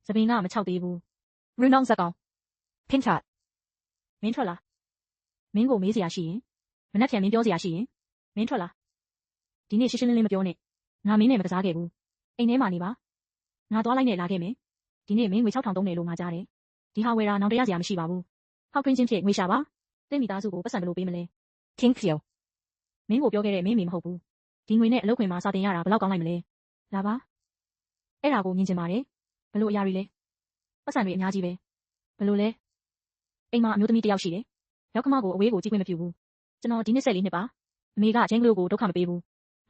စပင်းကမချောက်သေးဘူးရူနောင်ဇက်ကောင်ဖင်းချမင်းထွက်လားမင်းကိုမေးစရာရှိရင်မနှက်ဖြန်မင်းပြောစရာရှိရင်မင်းထွက်လားဒီနေ့ရှင်းရှင်းလင်းလင်းမပြောနဲ့ငါမင်းနဲ့မကစားခဲ့ဘူးအိမ်ထဲမှာနေပါငါသွားလိုက်နဲ့လာခဲ့မယ်ဒီနေ့မင်းငွေ6000သုံးတယ်လို့ငါကြားတယ်ဒီဟာဝယ်တာနောင်တရစရာမရှိပါဘူးဟောက်ထွင်းချင်းဖြစ်ငွေရှာပါတင်းမိသားစုကိုပတ်စံဘယ်လိုပေးမလဲခင်းဖြောမင်းကိုပြောခဲ့တဲ့မင်းမိမဟုတ်ဘူးဒီငွေနဲ့အလုပ်ခွင်မှာစာတင်ရတာဘယ်လောက်ကောင်းလိုက်မလဲလာပါအဲ့ဒါကိုမြင်ချင်ပါတယ်ဘယ်လိုအရာတွေလဲပတ်စံတွေအများကြီးပဲဘယ်လိုလဲအိမ်မှာအမျိုးသမီးတစ်ယောက်ရှိတယ်ရောက်ခမကိုအဝေးကိုကြည့်ခွင့်မပြုဘူးကျွန်တော်ဒီနှစ်ဆက်လေးနှစ်ပါအမေကချင်းကလေးကိုဒုက္ခမပေးဘူး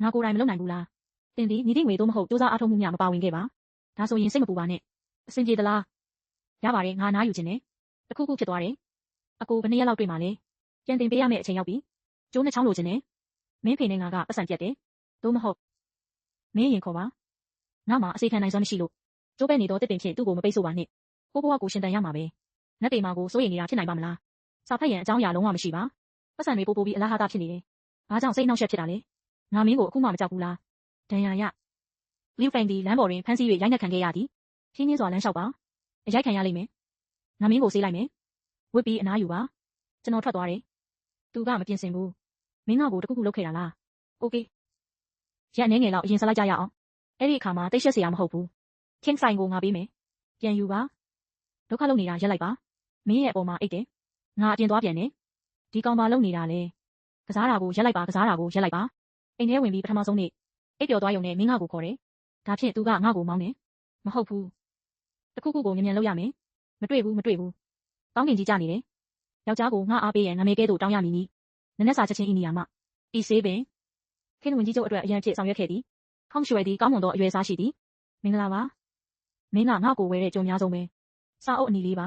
ငါကိုယ်တိုင်မလုပ်နိုင်ဘူးလားတင်ဒီညီတိငွေတော့မဟုတ်စူးစမ်းအားထုတ်မှုများမပါဝင်ခဲ့ပါဒါဆိုရင်စိတ်မပူပါနဲ့အဆင်ပြေသလားရပါတယ်ငါနားယူခြင်းနဲ့တခုခုဖြစ်သွားတယ်အကိုဘယ်နှစ်ရက်လောက်တွေ့မှလဲပြန်တင်ပေးရမယ့်အချိန်ရောက်ပြီကျိုးနှစ်ချောင်းလိုခြင်းနဲ့မင်းဖေနဲ့ငါကပတ်စံပြတ်တယ်တော့မဟုတ်မင်းရင်ခေါ်ပါငါမှအစိခံနိုင်စွမ်းမရှိလို့ကျိုးပဲနေတော့တစ်ပင်ဖြစ်သူ့ကိုမပိတ်ဆို့ပါနဲ့ကိုဘွားကိုရှင်တန်ရမှာပဲနတ်ပေမာကိုစိုးရိမ်နေတာဖြစ်နိုင်ပါမလားစာဖတ်ရင်အကြောင်းအရာလုံးဝမရှိပါပတ်စံတွေပို့ပြီးအလားဟာတာဖြစ်နေတယ်ဘာကြောင့်စိတ်နှောက်ယှက်ဖြစ်တာလဲငါမင်းကိုအခုမှမကြောက်ဘူးလားဒဏ်ရာရလီဖန်ဒီလမ်းပေါ်တွင်ဖမ်းဆီး၍ရိုက်နှက်ခံခဲ့ရသည်ဖြင်းနှင်းစွာလမ်းလျှောက်ပါအရိုက်ခံရလိမ့်မယ်ငါမင်းကိုဆေးလိုက်မယ်ဝစ်ပြီးအနားယူပါကျွန်တော်ထွက်သွားတယ်သူကမပြင်ဆင်ဘူးမင်းငါ့ကိုတခုခုလုပ်ခဲ့တာလားโอเคရက်နေငယ်လောက်အရင်ဆက်လိုက်ကြရအောင်အဲ့ဒီအခါမှာတိတ်ရှက်စရာမဟုတ်ဘူးခင်းဆိုင်ကိုငါပေးမယ်ပြန်ယူပါဒုက္ခလုပ်နေတာရက်လိုက်ပါမင်းရဲ့အပေါ်မှာအိတ်တယ်ငါအပြင်သွားပြန်နေဒီကောင်ပါလုပ်နေတာလေကစားတာကိုရက်လိုက်ပါကစားတာကိုရက်လိုက်ပါအိမ်ထဲဝင်ပြီးပထမဆုံးနေ့အိတ်ပျော်သွားရုံနဲ့မင်းငါ့ကိုခေါ်တယ်ဒါဖြင့်သူကငါ့ကိုမောင်းတယ်မဟုတ်ဘူးတခုခုကိုမြန်မြန်လုပ်ရမယ်မတွေ့ဘူးကောင်းကင်ကြီးကြနေတယ်ယောက်ျားကိုငါအားပေးရင်ငမေကဲသို့တောင်းရမည်နီးနက်နက်စာချက်ချင်းဤနေရာမှဤဆေးပင်ခင်းဝင်ကြီးကျုပ်အတွက်အရန်ဖြစ်ဆောင်ရွက်ခဲ့သည်ခေါင်းရွှဲသည်ကောင်းမွန်သောအရွယ်စားရှိသည်မင်္ဂလာပါမင်းကငါ့ကိုဝဲတဲ့ကြုံများဆုံးပဲစာအုပ်အနီလေးပါ